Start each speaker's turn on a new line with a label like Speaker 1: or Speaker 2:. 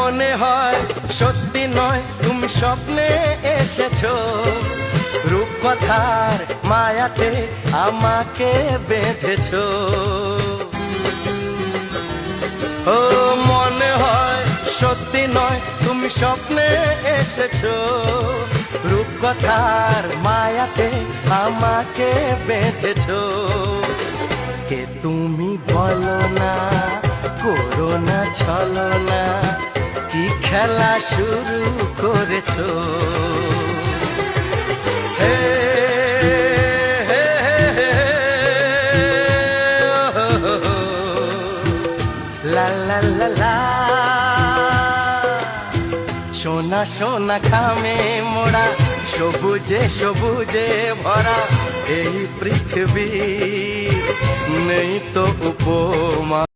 Speaker 1: মনে হয় সত্যি নয় তুমি স্বপ্নে এসেছো, রূপকথার মায়াতে আমাকে বেঁধেছো। ও মনে হয় সত্যি নয় তুমি স্বপ্নে এসেছো, রূপকথার মায়াতে আমাকে বেঁধেছো। কে তুমি বলো না, করো না ছলনা, কি খেলা শুরু করেছো। হে হে হে লা লা লা লা, সোনা সোনা খামে মোড়া, সবুজে সবুজে ভরা এই পৃথিবী, নেই তো উপমা।